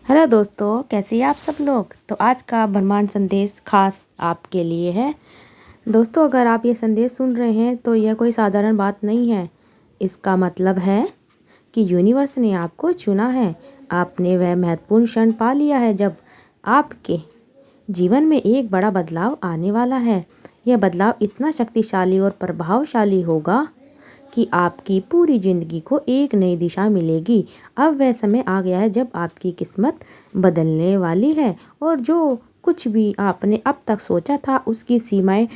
Hello दोस्तों, कैसे हैं आप सब लोग। तो आज का ब्रह्मांड संदेश खास आपके लिए है। दोस्तों, अगर आप ये संदेश सुन रहे हैं तो यह कोई साधारण बात नहीं है। इसका मतलब है कि यूनिवर्स ने आपको चुना है। आपने वह महत्वपूर्ण क्षण पा लिया है जब आपके जीवन में एक बड़ा बदलाव आने वाला है। यह बदलाव इतना शक्तिशाली और प्रभावशाली होगा कि आपकी पूरी ज़िंदगी को एक नई दिशा मिलेगी। अब वह समय आ गया है जब आपकी किस्मत बदलने वाली है और जो कुछ भी आपने अब तक सोचा था उसकी सीमाएं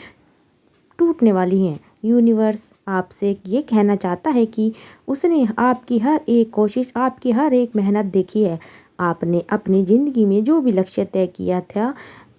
टूटने वाली हैं। यूनिवर्स आपसे ये कहना चाहता है कि उसने आपकी हर एक कोशिश, आपकी हर एक मेहनत देखी है। आपने अपनी ज़िंदगी में जो भी लक्ष्य तय किया था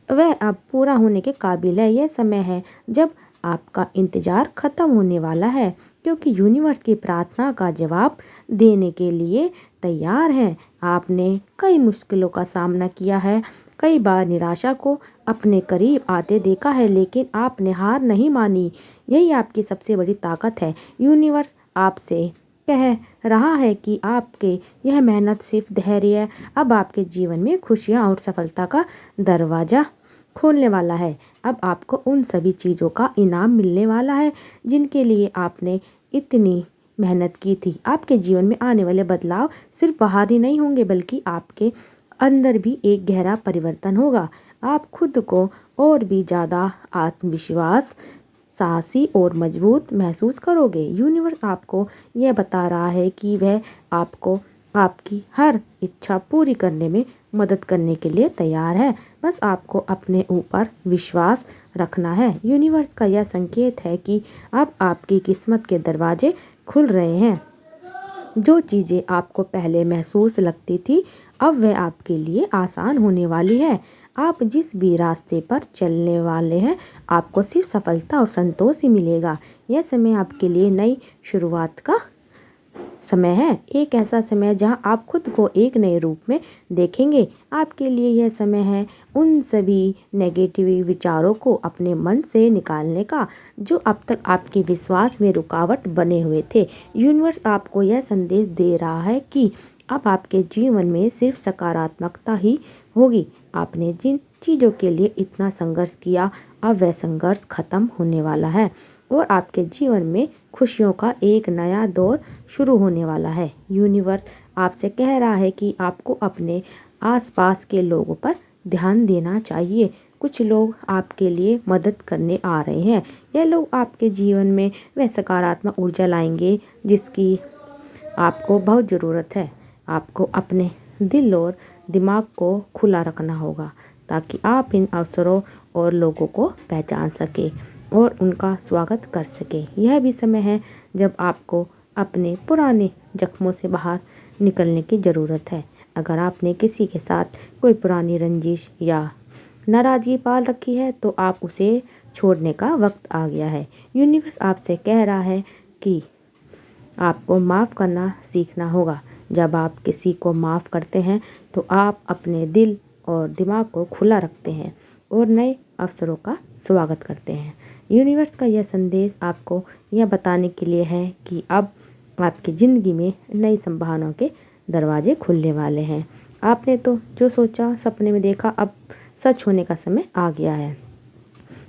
वह अब पूरा होने के काबिल है। यह समय है जब आपका इंतज़ार ख़त्म होने वाला है, क्योंकि यूनिवर्स की प्रार्थना का जवाब देने के लिए तैयार है। आपने कई मुश्किलों का सामना किया है, कई बार निराशा को अपने करीब आते देखा है, लेकिन आपने हार नहीं मानी। यही आपकी सबसे बड़ी ताकत है। यूनिवर्स आपसे कह रहा है कि आपके यह मेहनत सिर्फ धैर्य है। अब आपके जीवन में खुशियाँ और सफलता का दरवाज़ा खोलने वाला है। अब आपको उन सभी चीज़ों का इनाम मिलने वाला है जिनके लिए आपने इतनी मेहनत की थी। आपके जीवन में आने वाले बदलाव सिर्फ बाहर ही नहीं होंगे, बल्कि आपके अंदर भी एक गहरा परिवर्तन होगा। आप खुद को और भी ज़्यादा आत्मविश्वास, साहसी और मजबूत महसूस करोगे। यूनिवर्स आपको यह बता रहा है कि वह आपको आपकी हर इच्छा पूरी करने में मदद करने के लिए तैयार है। बस आपको अपने ऊपर विश्वास रखना है। यूनिवर्स का यह संकेत है कि अब आपकी किस्मत के दरवाजे खुल रहे हैं। जो चीज़ें आपको पहले महसूस लगती थी अब वह आपके लिए आसान होने वाली है। आप जिस भी रास्ते पर चलने वाले हैं आपको सिर्फ सफलता और संतोष ही मिलेगा। यह समय आपके लिए नई शुरुआत का समय है, एक ऐसा समय जहां आप खुद को एक नए रूप में देखेंगे। आपके लिए यह समय है उन सभी नेगेटिव विचारों को अपने मन से निकालने का जो अब तक आपके विश्वास में रुकावट बने हुए थे। यूनिवर्स आपको यह संदेश दे रहा है कि अब आपके जीवन में सिर्फ सकारात्मकता ही होगी। आपने जिन चीज़ों के लिए इतना संघर्ष किया अब वह संघर्ष खत्म होने वाला है और आपके जीवन में खुशियों का एक नया दौर शुरू होने वाला है। यूनिवर्स आपसे कह रहा है कि आपको अपने आसपास के लोगों पर ध्यान देना चाहिए। कुछ लोग आपके लिए मदद करने आ रहे हैं। यह लोग आपके जीवन में वह सकारात्मक ऊर्जा लाएंगे जिसकी आपको बहुत ज़रूरत है। आपको अपने दिल और दिमाग को खुला रखना होगा ताकि आप इन अवसरों और लोगों को पहचान सके और उनका स्वागत कर सके। यह भी समय है जब आपको अपने पुराने जख्मों से बाहर निकलने की ज़रूरत है। अगर आपने किसी के साथ कोई पुरानी रंजिश या नाराज़गी पाल रखी है तो आप उसे छोड़ने का वक्त आ गया है। यूनिवर्स आपसे कह रहा है कि आपको माफ़ करना सीखना होगा। जब आप किसी को माफ़ करते हैं तो आप अपने दिल और दिमाग को खुला रखते हैं और नए अवसरों का स्वागत करते हैं। यूनिवर्स का यह संदेश आपको यह बताने के लिए है कि अब आपकी ज़िंदगी में नई संभावनाओं के दरवाजे खुलने वाले हैं। आपने तो जो सोचा, सपने में देखा, अब सच होने का समय आ गया है।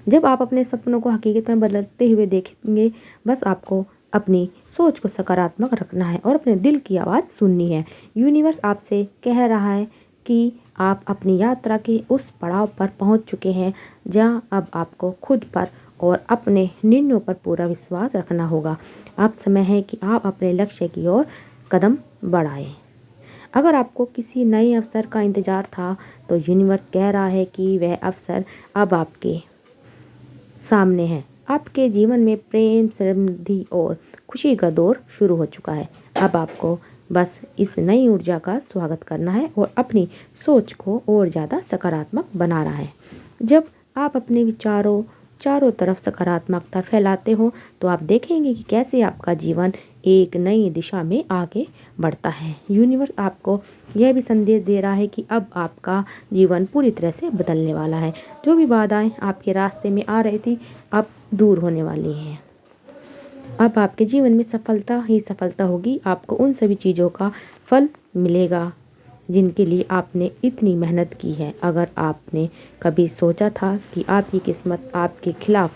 जब आप अपने सपनों को हकीकत में बदलते हुए देखेंगे, बस आपको अपनी सोच को सकारात्मक रखना है और अपने दिल की आवाज़ सुननी है। यूनिवर्स आपसे कह रहा है कि आप अपनी यात्रा के उस पड़ाव पर पहुंच चुके हैं जहां अब आपको खुद पर और अपने निर्णयों पर पूरा विश्वास रखना होगा। अब समय है कि आप अपने लक्ष्य की ओर कदम बढ़ाएं। अगर आपको किसी नए अवसर का इंतज़ार था तो यूनिवर्स कह रहा है कि वह अवसर अब आपके सामने है। आपके जीवन में प्रेम, समृद्धि और खुशी का दौर शुरू हो चुका है। अब आपको बस इस नई ऊर्जा का स्वागत करना है और अपनी सोच को और ज़्यादा सकारात्मक बनाना है। जब आप अपने विचारों चारों तरफ सकारात्मकता फैलाते हो तो आप देखेंगे कि कैसे आपका जीवन एक नई दिशा में आगे बढ़ता है। यूनिवर्स आपको यह भी संदेश दे रहा है कि अब आपका जीवन पूरी तरह से बदलने वाला है। जो भी बाधाएं आपके रास्ते में आ रही थी अब दूर होने वाली हैं। अब आपके जीवन में सफलता ही सफलता होगी। आपको उन सभी चीज़ों का फल मिलेगा जिनके लिए आपने इतनी मेहनत की है। अगर आपने कभी सोचा था कि आपकी किस्मत आपके खिलाफ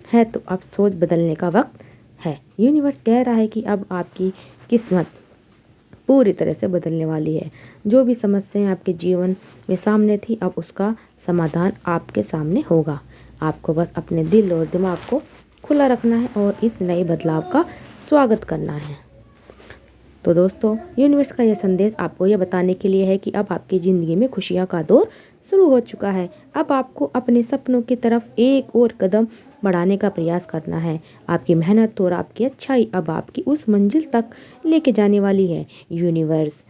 है तो अब सोच बदलने का वक्त है। यूनिवर्स कह रहा है कि अब आपकी किस्मत पूरी तरह से बदलने वाली है। जो भी समस्याएं आपके जीवन में सामने थी, अब उसका समाधान आपके सामने होगा। आपको बस अपने दिल और दिमाग को खुला रखना है और इस नए बदलाव का स्वागत करना है। तो दोस्तों, यूनिवर्स का यह संदेश आपको यह बताने के लिए है कि अब आपकी ज़िंदगी में खुशियाँ का दौर शुरू हो चुका है। अब आपको अपने सपनों की तरफ एक और कदम बढ़ाने का प्रयास करना है। आपकी मेहनत और आपकी अच्छाई अब आपकी उस मंजिल तक लेके जाने वाली है। यूनिवर्स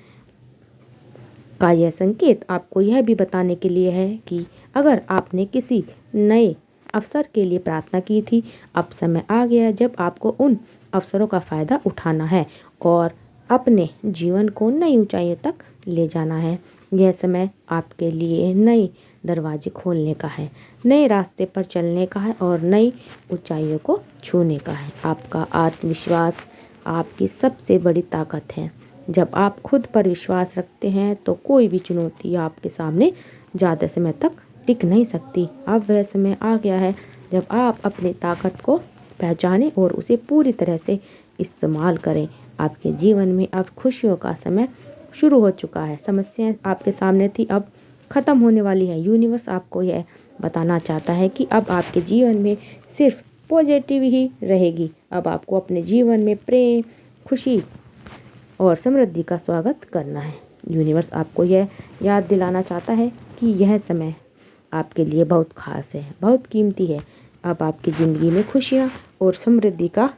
का यह संकेत आपको यह भी बताने के लिए है कि अगर आपने किसी नए अवसर के लिए प्रार्थना की थी, अब समय आ गया जब आपको उन अवसरों का फ़ायदा उठाना है और अपने जीवन को नई ऊंचाइयों तक ले जाना है। यह समय आपके लिए नए दरवाजे खोलने का है, नए रास्ते पर चलने का है और नई ऊंचाइयों को छूने का है। आपका आत्मविश्वास आपकी सबसे बड़ी ताकत है। जब आप खुद पर विश्वास रखते हैं तो कोई भी चुनौती आपके सामने ज़्यादा समय तक टिक नहीं सकती। अब वह समय आ गया है जब आप अपनी ताकत को पहचानें और उसे पूरी तरह से इस्तेमाल करें। आपके जीवन में अब खुशियों का समय शुरू हो चुका है। समस्याएं आपके सामने थी, अब ख़त्म होने वाली है। यूनिवर्स आपको यह बताना चाहता है कि अब आपके जीवन में सिर्फ पॉजिटिव ही रहेगी। अब आपको अपने जीवन में प्रेम, खुशी और समृद्धि का स्वागत करना है। यूनिवर्स आपको यह याद दिलाना चाहता है कि यह समय आपके लिए बहुत खास है, बहुत कीमती है। अब आपकी ज़िंदगी में खुशियाँ और समृद्धि का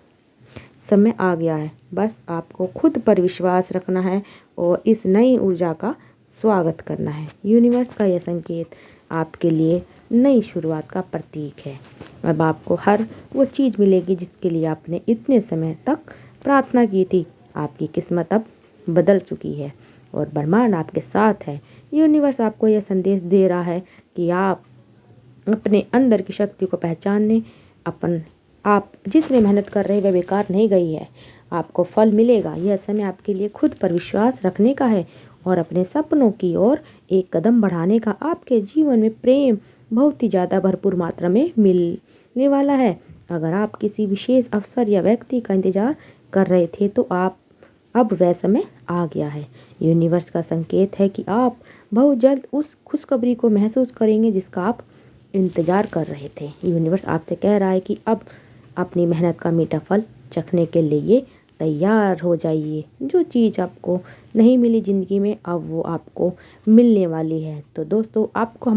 समय आ गया है। बस आपको खुद पर विश्वास रखना है और इस नई ऊर्जा का स्वागत करना है। यूनिवर्स का यह संकेत आपके लिए नई शुरुआत का प्रतीक है। अब आपको हर वो चीज़ मिलेगी जिसके लिए आपने इतने समय तक प्रार्थना की थी। आपकी किस्मत अब बदल चुकी है और ब्रह्मांड आपके साथ है। यूनिवर्स आपको यह संदेश दे रहा है कि आप अपने अंदर की शक्ति को पहचानने, आप जितनी मेहनत कर रहे हैं वह बेकार नहीं गई है। आपको फल मिलेगा। यह समय आपके लिए खुद पर विश्वास रखने का है और अपने सपनों की ओर एक कदम बढ़ाने का। आपके जीवन में प्रेम बहुत ही ज़्यादा भरपूर मात्रा में मिलने वाला है। अगर आप किसी विशेष अवसर या व्यक्ति का इंतजार कर रहे थे तो अब वह समय आ गया है। यूनिवर्स का संकेत है कि आप बहुत जल्द उस खुशखबरी को महसूस करेंगे जिसका आप इंतजार कर रहे थे। यूनिवर्स आपसे कह रहा है कि अब अपनी मेहनत का मीठा फल चखने के लिए तैयार हो जाइए। जो चीज़ आपको नहीं मिली ज़िंदगी में, अब वो आपको मिलने वाली है। तो दोस्तों, आपको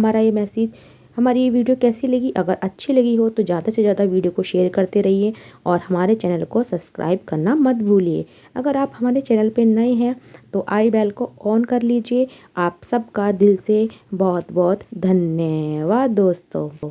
हमारी ये वीडियो कैसी लगी? अगर अच्छी लगी हो तो ज़्यादा से ज़्यादा वीडियो को शेयर करते रहिए और हमारे चैनल को सब्सक्राइब करना मत भूलिए। अगर आप हमारे चैनल पे नए हैं तो आई बेल को ऑन कर लीजिए। आप सबका दिल से बहुत बहुत धन्यवाद दोस्तों।